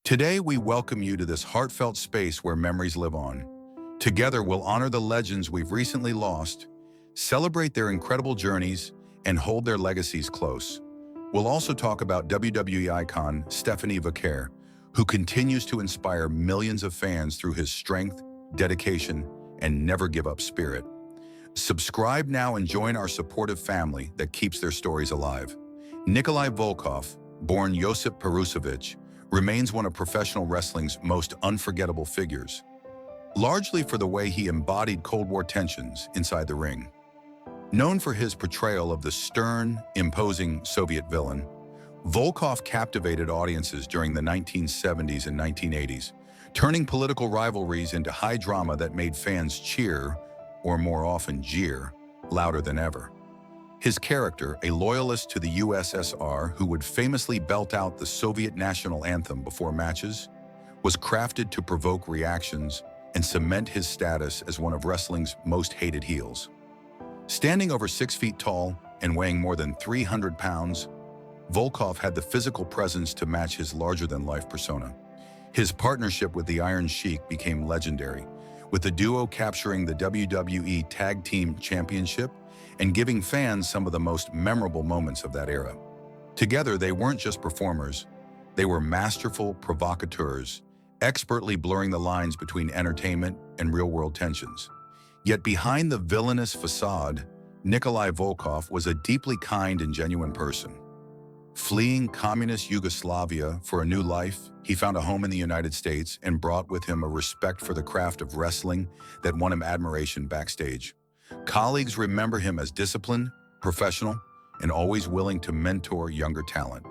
Today, we welcome you to this heartfelt space where memories live on. Together, we'll honor the legends we've recently lost, celebrate their incredible journeys, and hold their legacies close. We'll also talk about WWE icon Stephanie Vaquer, who continues to inspire millions of fans through his strength, dedication, and never-give-up spirit. Subscribe now and join our supportive family that keeps their stories alive. Nikolai Volkoff, born Josip Perusevich, remains one of professional wrestling's most unforgettable figures, largely for the way he embodied Cold War tensions inside the ring. Known for his portrayal of the stern, imposing Soviet villain, Volkoff captivated audiences during the 1970s and 1980s, turning political rivalries into high drama that made fans cheer, or more often jeer, louder than ever. His character, a loyalist to the USSR who would famously belt out the Soviet national anthem before matches, was crafted to provoke reactions and cement his status as one of wrestling's most hated heels. Standing over 6 feet tall and weighing more than 300 pounds, Volkoff had the physical presence to match his larger-than-life persona. His partnership with the Iron Sheik became legendary, with the duo capturing the WWE Tag Team Championship and giving fans some of the most memorable moments of that era. Together, they weren't just performers, they were masterful provocateurs, expertly blurring the lines between entertainment and real-world tensions. Yet behind the villainous facade, Nikolai Volkoff was a deeply kind and genuine person. Fleeing communist Yugoslavia for a new life, he found a home in the United States and brought with him a respect for the craft of wrestling that won him admiration backstage. Colleagues remember him as disciplined, professional, and always willing to mentor younger talent.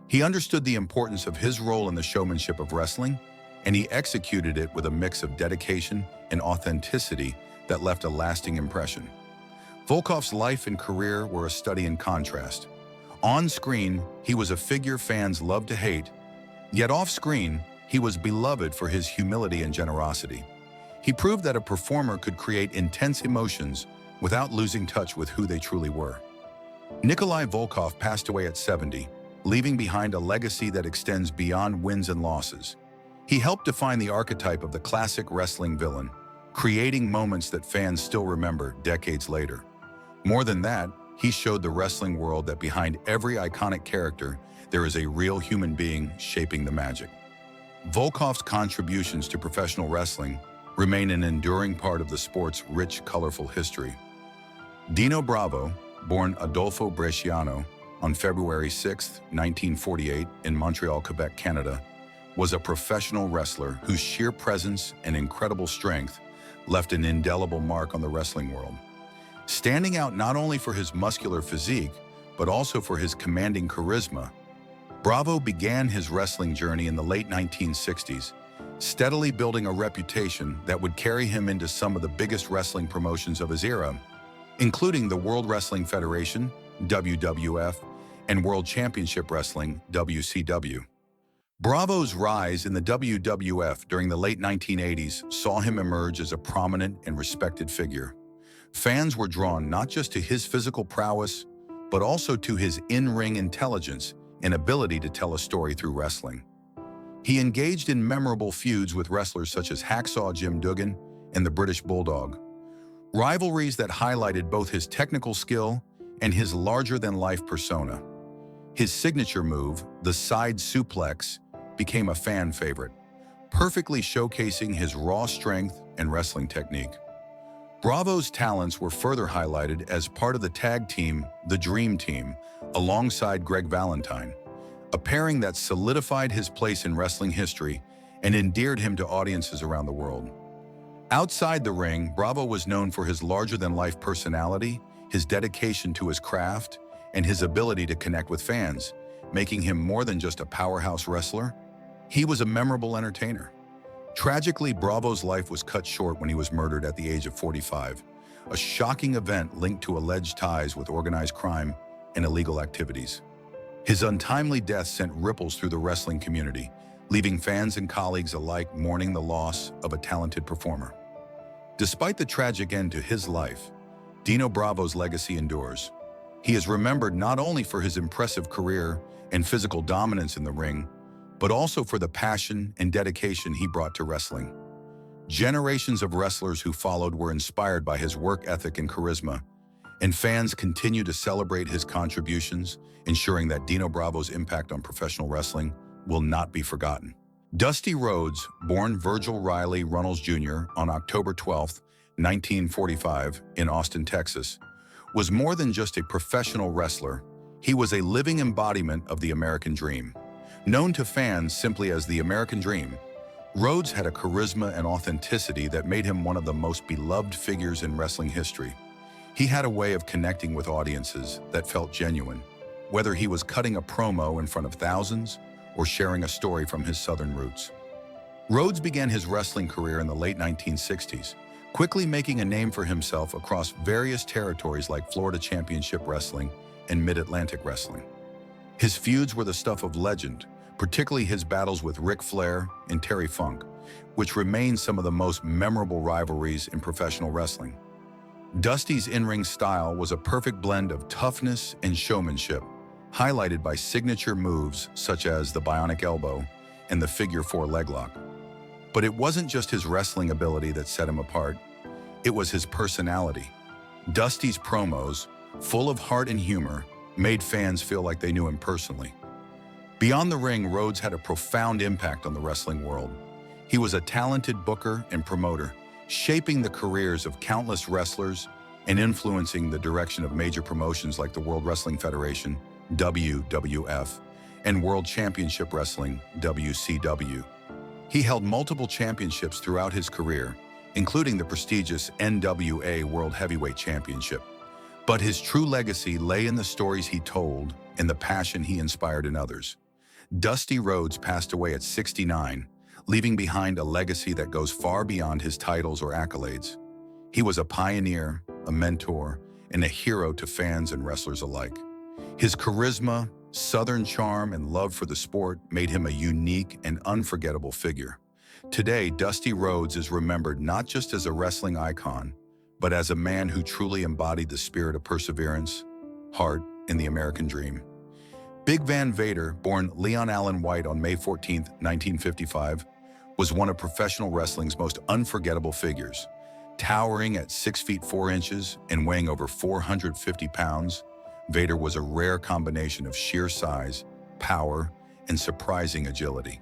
He understood the importance of his role in the showmanship of wrestling, and he executed it with a mix of dedication and authenticity that left a lasting impression. Volkoff's life and career were a study in contrast. On screen, he was a figure fans loved to hate, yet off-screen, he was beloved for his humility and generosity. He proved that a performer could create intense emotions without losing touch with who they truly were. Nikolai Volkoff passed away at 70, leaving behind a legacy that extends beyond wins and losses. He helped define the archetype of the classic wrestling villain, creating moments that fans still remember decades later. More than that, he showed the wrestling world that behind every iconic character, there is a real human being shaping the magic. Volkoff's contributions to professional wrestling remain an enduring part of the sport's rich, colorful history. Dino Bravo, born Adolfo Bresciano on February 6, 1948 in Montreal, Quebec, Canada, was a professional wrestler whose sheer presence and incredible strength left an indelible mark on the wrestling world. Standing out not only for his muscular physique, but also for his commanding charisma, Bravo began his wrestling journey in the late 1960s, steadily building a reputation that would carry him into some of the biggest wrestling promotions of his era, including the World Wrestling Federation, WWF, and World Championship Wrestling, WCW. Bravo's rise in the WWF during the late 1980s saw him emerge as a prominent and respected figure. Fans were drawn not just to his physical prowess, but also to his in-ring intelligence and ability to tell a story through wrestling. He engaged in memorable feuds with wrestlers such as Hacksaw Jim Duggan and the British Bulldog, rivalries that highlighted both his technical skill and his larger-than-life persona. His signature move, the side suplex, became a fan favorite, perfectly showcasing his raw strength and wrestling technique. Bravo's talents were further highlighted as part of the tag team, the Dream Team, alongside Greg Valentine, a pairing that solidified his place in wrestling history and endeared him to audiences around the world. Outside the ring, Bravo was known for his larger-than-life personality, his dedication to his craft, and his ability to connect with fans, making him more than just a powerhouse wrestler. He was a memorable entertainer. Tragically, Bravo's life was cut short when he was murdered at the age of 45, a shocking event linked to alleged ties with organized crime and illegal activities. His untimely death sent ripples through the wrestling community, leaving fans and colleagues alike mourning the loss of a talented performer. Despite the tragic end to his life, Dino Bravo's legacy endures. He is remembered not only for his impressive career and physical dominance in the ring, but also for the passion and dedication he brought to wrestling. Generations of wrestlers who followed were inspired by his work ethic and charisma, and fans continue to celebrate his contributions, ensuring that Dino Bravo's impact on professional wrestling will not be forgotten. Dusty Rhodes, born Virgil Riley Runnels Jr. on October 12, 1945, in Austin, Texas, was more than just a professional wrestler. He was a living embodiment of the American dream. Known to fans simply as the American Dream, Rhodes had a charisma and authenticity that made him one of the most beloved figures in wrestling history. He had a way of connecting with audiences that felt genuine, whether he was cutting a promo in front of thousands or sharing a story from his Southern roots. Rhodes began his wrestling career in the late 1960s, quickly making a name for himself across various territories like Florida Championship Wrestling and Mid-Atlantic Wrestling. His feuds were the stuff of legend, particularly his battles with Ric Flair and Terry Funk, which remain some of the most memorable rivalries in professional wrestling. Dusty's in-ring style was a perfect blend of toughness and showmanship, highlighted by signature moves such as the bionic elbow and the figure four leg lock. But it wasn't just his wrestling ability that set him apart, it was his personality. Dusty's promos, full of heart and humor, made fans feel like they knew him personally. Beyond the ring, Rhodes had a profound impact on the wrestling world. He was a talented booker and promoter, shaping the careers of countless wrestlers and influencing the direction of major promotions like the World Wrestling Federation, WWF, and World Championship Wrestling, WCW. He held multiple championships throughout his career, including the prestigious NWA World Heavyweight Championship. But his true legacy lay in the stories he told and the passion he inspired in others. Dusty Rhodes passed away at 69, leaving behind a legacy that goes far beyond his titles or accolades. He was a pioneer, a mentor, and a hero to fans and wrestlers alike. His charisma, Southern charm, and love for the sport made him a unique and unforgettable figure. Today, Dusty Rhodes is remembered not just as a wrestling icon, but as a man who truly embodied the spirit of perseverance, heart, and the American dream. Big Van Vader, born Leon Allen White on May 14, 1955, was one of professional wrestling's most unforgettable figures. Towering at 6 feet 4 inches and weighing over 450 pounds, Vader was a rare combination of sheer size, power, and surprising agility.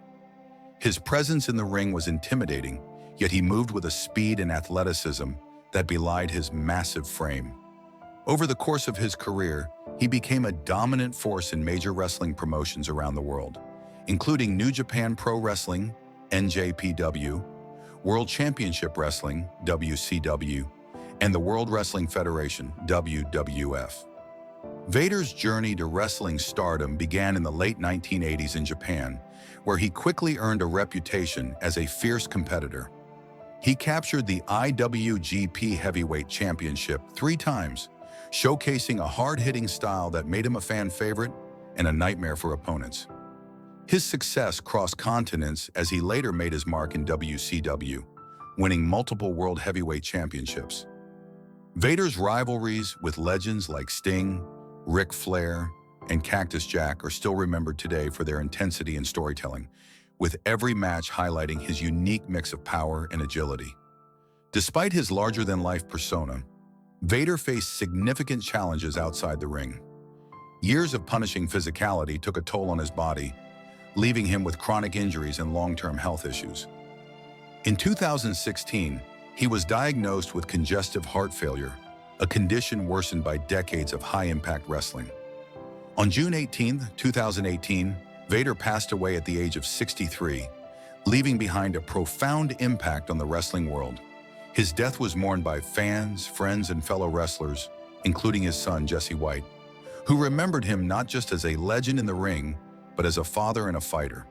His presence in the ring was intimidating, yet he moved with a speed and athleticism that belied his massive frame. Over the course of his career, he became a dominant force in major wrestling promotions around the world, including New Japan Pro Wrestling, NJPW, World Championship Wrestling, WCW, and the World Wrestling Federation, WWF. Vader's journey to wrestling stardom began in the late 1980s in Japan, where he quickly earned a reputation as a fierce competitor. He captured the IWGP Heavyweight Championship 3 times, showcasing a hard-hitting style that made him a fan favorite and a nightmare for opponents. His success crossed continents as he later made his mark in WCW, winning multiple World Heavyweight Championships. Vader's rivalries with legends like Sting, Ric Flair, and Cactus Jack are still remembered today for their intensity and storytelling, with every match highlighting his unique mix of power and agility. Despite his larger-than-life persona, Vader faced significant challenges outside the ring. Years of punishing physicality took a toll on his body, leaving him with chronic injuries and long-term health issues. In 2016, he was diagnosed with congestive heart failure, a condition worsened by decades of high-impact wrestling. On June 18, 2018, Vader passed away at the age of 63, leaving behind a profound impact on the wrestling world. His death was mourned by fans, friends, and fellow wrestlers, including his son, Jesse White, who remembered him not just as a legend in the ring, but as a father and a fighter.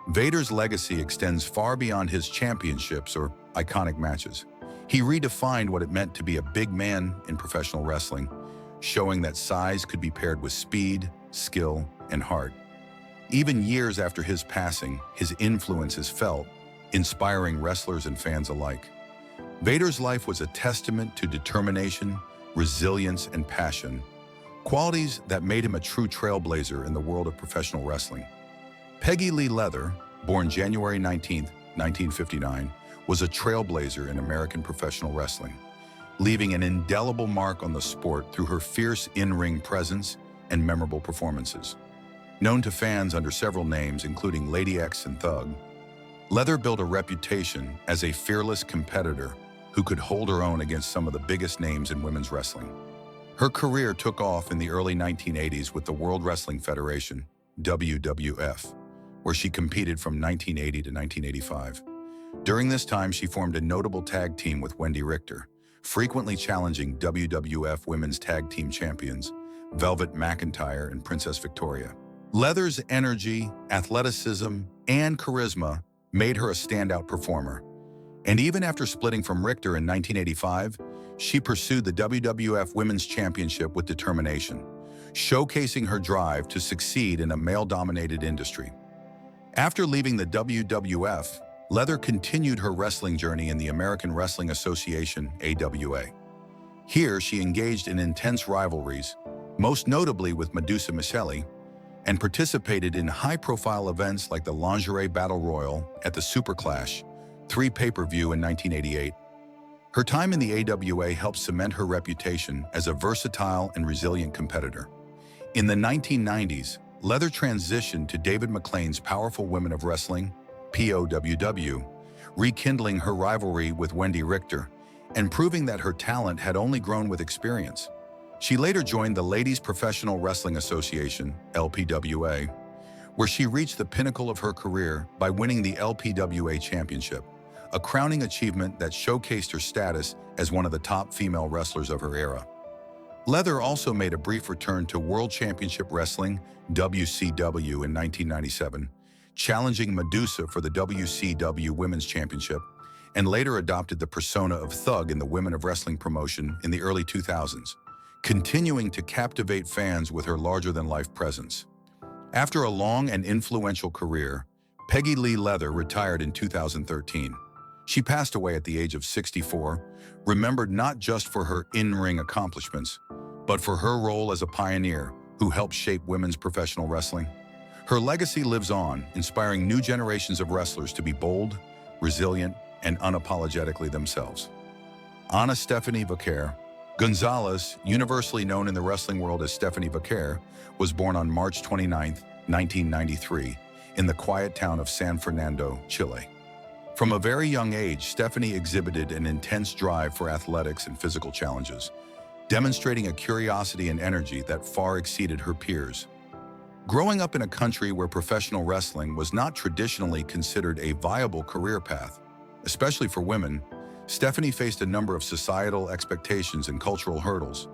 Vader's legacy extends far beyond his championships or iconic matches. He redefined what it meant to be a big man in professional wrestling, showing that size could be paired with speed, skill, and heart. Even years after his passing, his influence is felt, inspiring wrestlers and fans alike. Vader's life was a testament to determination, resilience, and passion, qualities that made him a true trailblazer in the world of professional wrestling. Peggy Lee Leather, born January 19, 1959, was a trailblazer in American professional wrestling, leaving an indelible mark on the sport through her fierce in-ring presence and memorable performances. Known to fans under several names, including Lady X and Thug, Leather built a reputation as a fearless competitor who could hold her own against some of the biggest names in women's wrestling. Her career took off in the early 1980s with the World Wrestling Federation, WWF, where she competed from 1980 to 1985. During this time, she formed a notable tag team with Wendy Richter, frequently challenging WWF Women's Tag Team Champions, Velvet McIntyre and Princess Victoria. Leather's energy, athleticism, and charisma made her a standout performer. And even after splitting from Richter in 1985, she pursued the WWF Women's Championship with determination, showcasing her drive to succeed in a male-dominated industry. After leaving the WWF, Leather continued her wrestling journey in the American Wrestling Association, AWA. Here, she engaged in intense rivalries, most notably with Medusa Michelli, and participated in high-profile events like the Lingerie Battle Royal at the Super Clash 3 pay-per-view in 1988. Her time in the AWA helped cement her reputation as a versatile and resilient competitor. In the 1990s, Leather transitioned to David McLean's Powerful Women of Wrestling, POWW, rekindling her rivalry with Wendy Richter and proving that her talent had only grown with experience. She later joined the Ladies Professional Wrestling Association, LPWA, where she reached the pinnacle of her career by winning the LPWA Championship, a crowning achievement that showcased her status as one of the top female wrestlers of her era. Leather also made a brief return to World Championship Wrestling, WCW, in 1997, challenging Medusa for the WCW Women's Championship, and later adopted the persona of Thug in the Women of Wrestling promotion in the early 2000s, continuing to captivate fans with her larger-than-life presence. After a long and influential career, Peggy Lee Leather retired in 2013. She passed away at the age of 64, remembered not just for her in-ring accomplishments, but for her role as a pioneer who helped shape women's professional wrestling. Her legacy lives on, inspiring new generations of wrestlers to be bold, resilient, and unapologetically themselves. Ana Stephanie Vaquer Gonzalez, universally known in the wrestling world as Stephanie Vaquer, was born on March 29, 1993, in the quiet town of San Fernando, Chile. From a very young age, Stephanie exhibited an intense drive for athletics and physical challenges, demonstrating a curiosity and energy that far exceeded her peers. Growing up in a country where professional wrestling was not traditionally considered a viable career path, especially for women, Stephanie faced a number of societal expectations and cultural hurdles.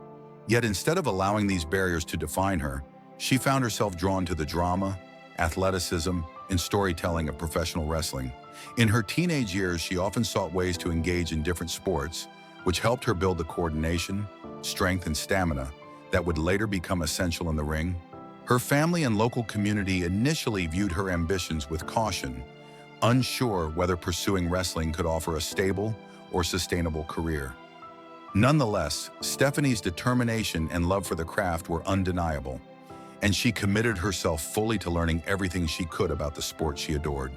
Yet instead of allowing these barriers to define her, she found herself drawn to the drama, athleticism, and storytelling of professional wrestling. In her teenage years, she often sought ways to engage in different sports, which helped her build the coordination, strength, and stamina that would later become essential in the ring. Her family and local community initially viewed her ambitions with caution, unsure whether pursuing wrestling could offer a stable or sustainable career. Nonetheless, Stephanie's determination and love for the craft were undeniable, and she committed herself fully to learning everything she could about the sport she adored.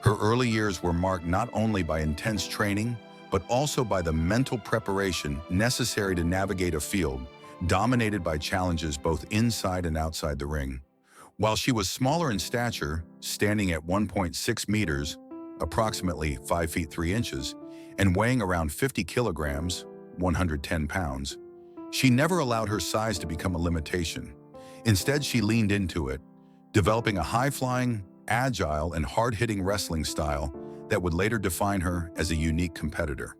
Her early years were marked not only by intense training, but also by the mental preparation necessary to navigate a field dominated by challenges both inside and outside the ring. While she was smaller in stature, standing at 1.6 meters, approximately 5 feet 3 inches, and weighing around 50 kilograms, 110 pounds, she never allowed her size to become a limitation. Instead, she leaned into it, developing a high-flying, agile, and hard-hitting wrestling style that would later define her as a unique competitor.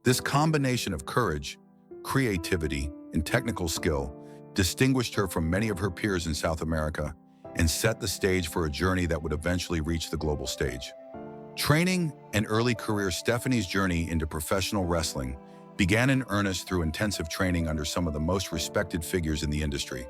This combination of courage, creativity, and technical skill distinguished her from many of her peers in South America and set the stage for a journey that would eventually reach the global stage. Training and early career. Stephanie's journey into professional wrestling began in earnest through intensive training under some of the most respected figures in the industry.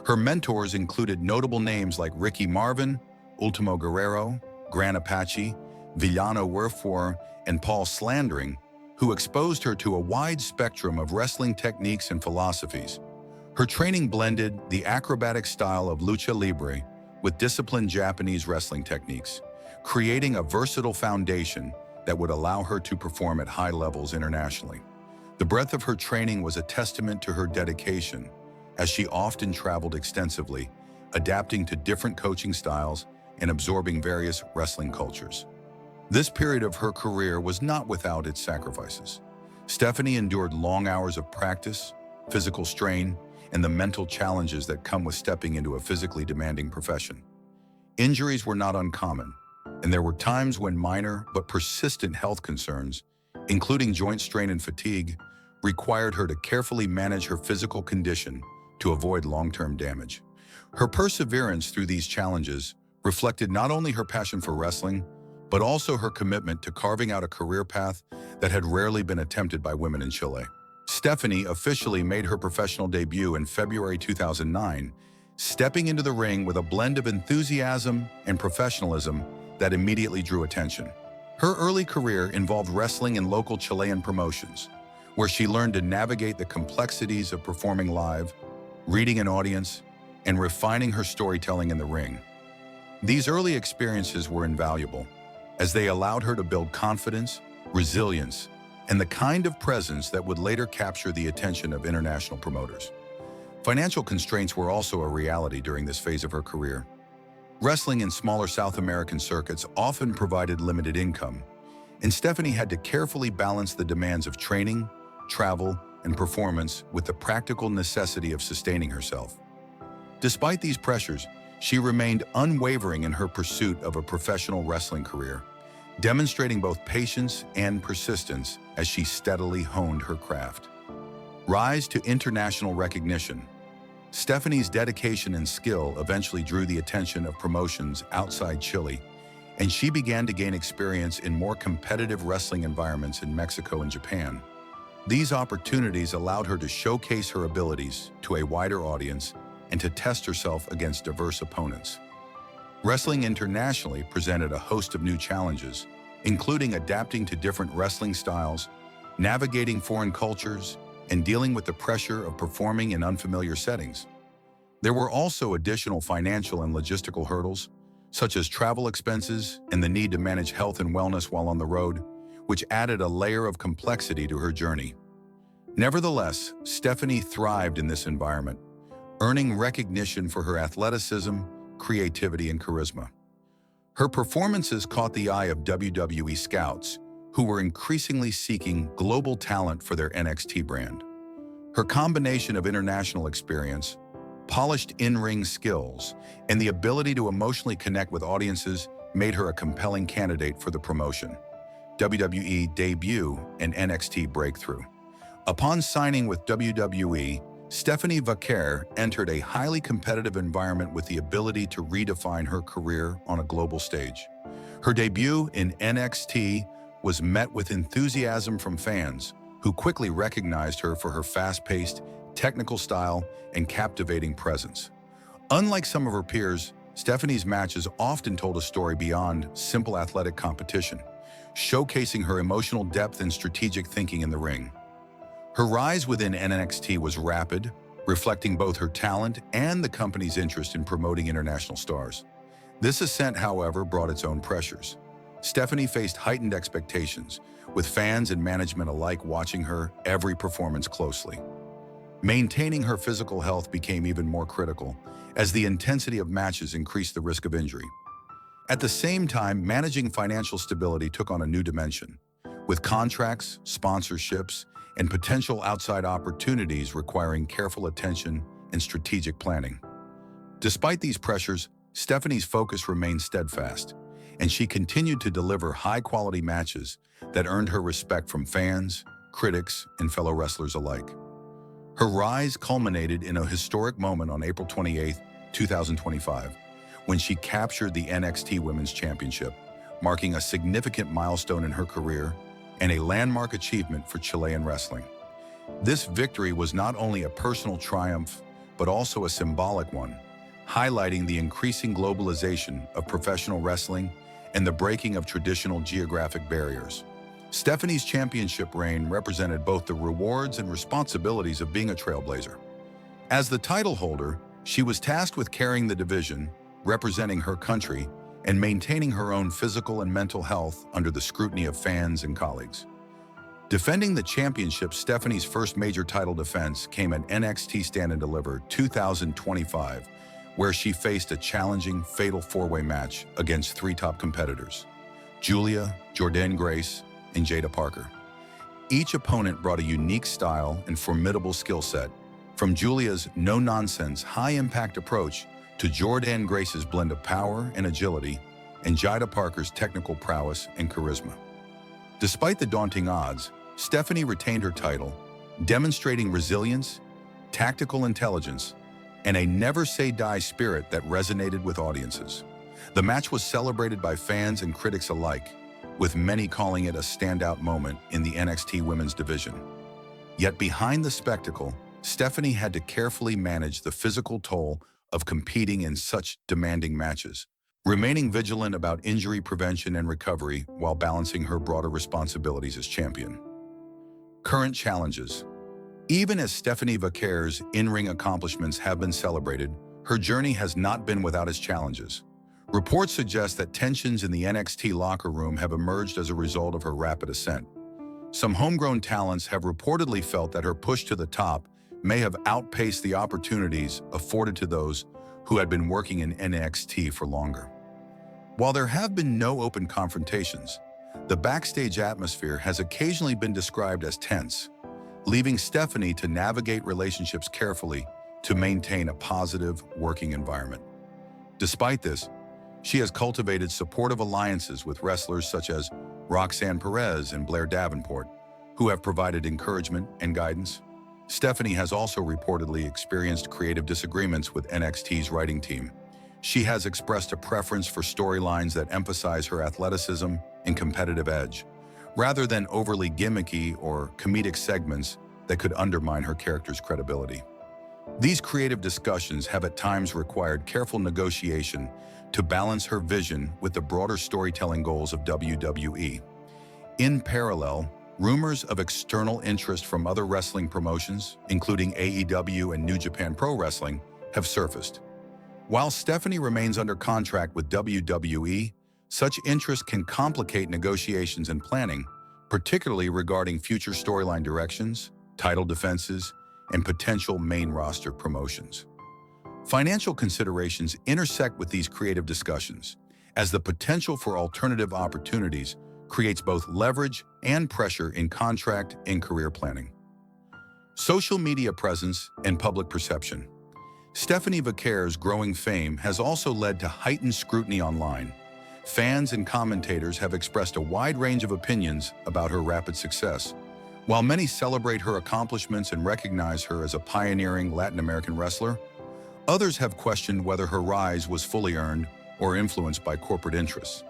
Her mentors included notable names like Ricky Marvin, Ultimo Guerrero, Gran Apache, Villano Werfwar, and Paul Slandering, who exposed her to a wide spectrum of wrestling techniques and philosophies. Her training blended the acrobatic style of lucha libre with disciplined Japanese wrestling techniques, creating a versatile foundation that would allow her to perform at high levels internationally. The breadth of her training was a testament to her dedication, as she often traveled extensively, adapting to different coaching styles and absorbing various wrestling cultures. This period of her career was not without its sacrifices. Stephanie endured long hours of practice, physical strain, and the mental challenges that come with stepping into a physically demanding profession. Injuries were not uncommon, and there were times when minor but persistent health concerns, including joint strain and fatigue, required her to carefully manage her physical condition to avoid long-term damage. Her perseverance through these challenges reflected not only her passion for wrestling, but also her commitment to carving out a career path that had rarely been attempted by women in Chile. Stephanie officially made her professional debut in February 2009, stepping into the ring with a blend of enthusiasm and professionalism that immediately drew attention. Her early career involved wrestling in local Chilean promotions, where she learned to navigate the complexities of performing live, reading an audience, and refining her storytelling in the ring. These early experiences were invaluable, as they allowed her to build confidence, resilience, and the kind of presence that would later capture the attention of international promoters. Financial constraints were also a reality during this phase of her career. Wrestling in smaller South American circuits often provided limited income, and Stephanie had to carefully balance the demands of training, travel, and performance with the practical necessity of sustaining herself. Despite these pressures, she remained unwavering in her pursuit of a professional wrestling career, demonstrating both patience and persistence as she steadily honed her craft. Rise to international recognition. Stephanie's dedication and skill eventually drew the attention of promotions outside Chile, and she began to gain experience in more competitive wrestling environments in Mexico and Japan. These opportunities allowed her to showcase her abilities to a wider audience and to test herself against diverse opponents. Wrestling internationally presented a host of new challenges, including adapting to different wrestling styles, navigating foreign cultures, and dealing with the pressure of performing in unfamiliar settings. There were also additional financial and logistical hurdles, such as travel expenses and the need to manage health and wellness while on the road, which added a layer of complexity to her journey. Nevertheless, Stephanie thrived in this environment, earning recognition for her athleticism, creativity, and charisma. Her performances caught the eye of WWE scouts, who were increasingly seeking global talent for their NXT brand. Her combination of international experience, polished in-ring skills, and the ability to emotionally connect with audiences made her a compelling candidate for the promotion, WWE debut, and NXT breakthrough. Upon signing with WWE, Stephanie Vaquer entered a highly competitive environment with the ability to redefine her career on a global stage. Her debut in NXT was met with enthusiasm from fans, who quickly recognized her for her fast-paced, technical style and captivating presence. Unlike some of her peers, Stephanie's matches often told a story beyond simple athletic competition, showcasing her emotional depth and strategic thinking in the ring. Her rise within NXT was rapid, reflecting both her talent and the company's interest in promoting international stars. This ascent, however, brought its own pressures. Stephanie faced heightened expectations, with fans and management alike watching her every performance closely. Maintaining her physical health became even more critical, as the intensity of matches increased the risk of injury. At the same time, managing financial stability took on a new dimension, with contracts, sponsorships, and potential outside opportunities requiring careful attention and strategic planning. Despite these pressures, Stephanie's focus remained steadfast, and she continued to deliver high-quality matches that earned her respect from fans, critics, and fellow wrestlers alike. Her rise culminated in a historic moment on April 28, 2025, when she captured the NXT Women's Championship, marking a significant milestone in her career and a landmark achievement for Chilean wrestling. This victory was not only a personal triumph, but also a symbolic one, highlighting the increasing globalization of professional wrestling and the breaking of traditional geographic barriers. Stephanie's championship reign represented both the rewards and responsibilities of being a trailblazer. As the title holder, she was tasked with carrying the division, representing her country, and maintaining her own physical and mental health under the scrutiny of fans and colleagues. Defending the championship, Stephanie's first major title defense came at NXT Stand and Deliver 2025, where she faced a challenging, fatal four-way match against three top competitors: Julia, Jordynne Grace, and Jada Parker. Each opponent brought a unique style and formidable skill set, from Julia's no-nonsense, high-impact approach to Jordynne Grace's blend of power and agility, and Jada Parker's technical prowess and charisma. Despite the daunting odds, Stephanie retained her title, demonstrating resilience, tactical intelligence, and a never-say-die spirit that resonated with audiences. The match was celebrated by fans and critics alike, with many calling it a standout moment in the NXT Women's division. Yet behind the spectacle, Stephanie had to carefully manage the physical toll of competing in such demanding matches, remaining vigilant about injury prevention and recovery while balancing her broader responsibilities as champion. Current challenges. Even as Stephanie Vaquer's in-ring accomplishments have been celebrated, her journey has not been without its challenges. Reports suggest that tensions in the NXT locker room have emerged as a result of her rapid ascent. Some homegrown talents have reportedly felt that her push to the top may have outpaced the opportunities afforded to those who had been working in NXT for longer. While there have been no open confrontations, the backstage atmosphere has occasionally been described as tense, leaving Stephanie to navigate relationships carefully to maintain a positive working environment. Despite this, she has cultivated supportive alliances with wrestlers such as Roxanne Perez and Blair Davenport, who have provided encouragement and guidance. Stephanie has also reportedly experienced creative disagreements with NXT's writing team. She has expressed a preference for storylines that emphasize her athleticism and competitive edge, rather than overly gimmicky or comedic segments that could undermine her character's credibility. These creative discussions have at times required careful negotiation to balance her vision with the broader storytelling goals of WWE. In parallel, rumors of external interest from other wrestling promotions, including AEW and New Japan Pro Wrestling, have surfaced. While Stephanie remains under contract with WWE, such interest can complicate negotiations and planning, particularly regarding future storyline directions, title defenses, and potential main roster promotions. Financial considerations intersect with these creative discussions, as the potential for alternative opportunities creates both leverage and pressure in contract and career planning. Social media presence and public perception. Stephanie Vaquer's growing fame has also led to heightened scrutiny online. Fans and commentators have expressed a wide range of opinions about her rapid success. While many celebrate her accomplishments and recognize her as a pioneering Latin American wrestler, others have questioned whether her rise was fully earned or influenced by corporate interests.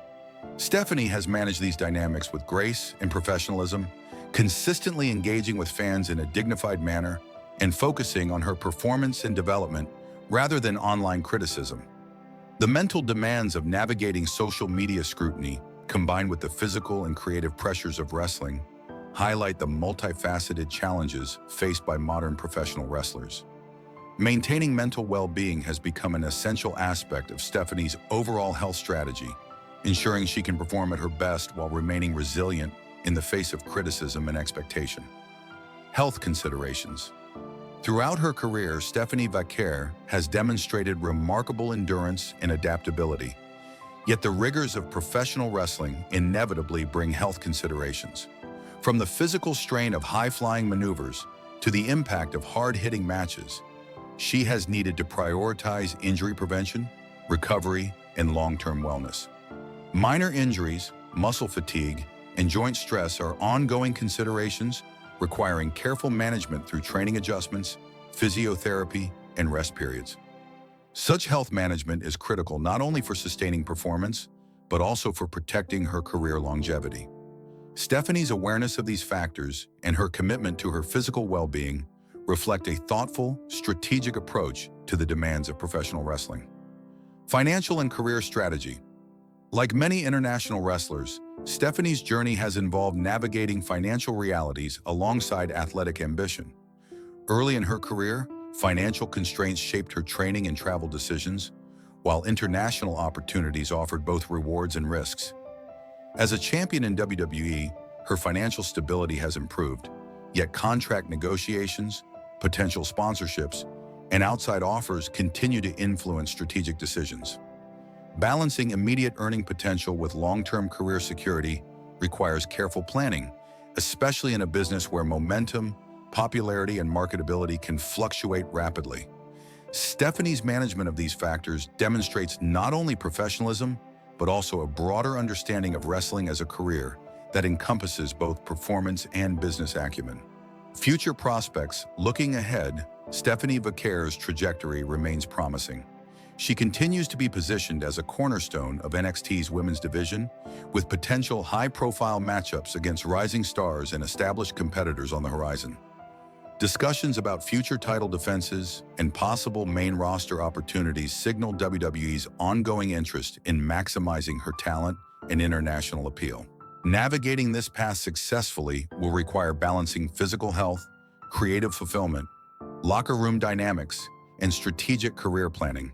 Stephanie has managed these dynamics with grace and professionalism, consistently engaging with fans in a dignified manner and focusing on her performance and development rather than online criticism. The mental demands of navigating social media scrutiny, combined with the physical and creative pressures of wrestling, highlight the multifaceted challenges faced by modern professional wrestlers. Maintaining mental well-being has become an essential aspect of Stephanie's overall health strategy, ensuring she can perform at her best while remaining resilient in the face of criticism and expectation. Health considerations. Throughout her career, Stephanie Vaquer has demonstrated remarkable endurance and adaptability. Yet the rigors of professional wrestling inevitably bring health considerations. From the physical strain of high-flying maneuvers to the impact of hard-hitting matches, she has needed to prioritize injury prevention, recovery, and long-term wellness. Minor injuries, muscle fatigue, and joint stress are ongoing considerations requiring careful management through training adjustments, physiotherapy, and rest periods. Such health management is critical not only for sustaining performance, but also for protecting her career longevity. Stephanie's awareness of these factors and her commitment to her physical well-being reflect a thoughtful, strategic approach to the demands of professional wrestling. Financial and career strategy. Like many international wrestlers, Stephanie's journey has involved navigating financial realities alongside athletic ambition. Early in her career, financial constraints shaped her training and travel decisions, while international opportunities offered both rewards and risks. As a champion in WWE, her financial stability has improved, yet contract negotiations, potential sponsorships, and outside offers continue to influence strategic decisions. Balancing immediate earning potential with long-term career security requires careful planning, especially in a business where momentum, popularity, and marketability can fluctuate rapidly. Stephanie's management of these factors demonstrates not only professionalism, but also a broader understanding of wrestling as a career that encompasses both performance and business acumen. Future prospects. Looking ahead, Stephanie Vaquer's trajectory remains promising. She continues to be positioned as a cornerstone of NXT's women's division, with potential high-profile matchups against rising stars and established competitors on the horizon. Discussions about future title defenses and possible main roster opportunities signal WWE's ongoing interest in maximizing her talent and international appeal. Navigating this path successfully will require balancing physical health, creative fulfillment, locker room dynamics, and strategic career planning.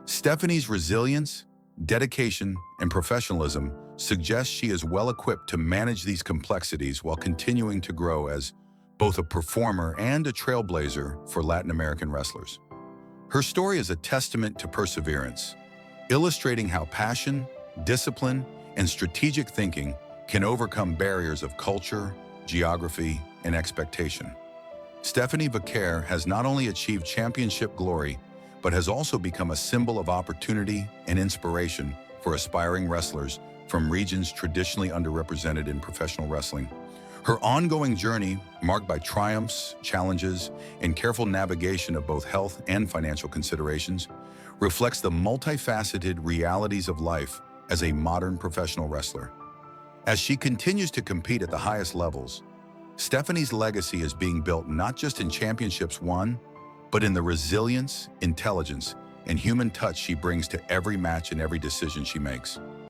Stephanie's resilience, dedication, and professionalism suggest she is well-equipped to manage these complexities while continuing to grow as both a performer and a trailblazer for Latin American wrestlers. Her story is a testament to perseverance, illustrating how passion, discipline, and strategic thinking can overcome barriers of culture, geography, and expectation. Stephanie Vaquer has not only achieved championship glory, but has also become a symbol of opportunity and inspiration for aspiring wrestlers from regions traditionally underrepresented in professional wrestling. Her ongoing journey, marked by triumphs, challenges, and careful navigation of both health and financial considerations, reflects the multifaceted realities of life as a modern professional wrestler. As she continues to compete at the highest levels, Stephanie's legacy is being built not just in championships won, but in the resilience, intelligence, and human touch she brings to every match and every decision she makes.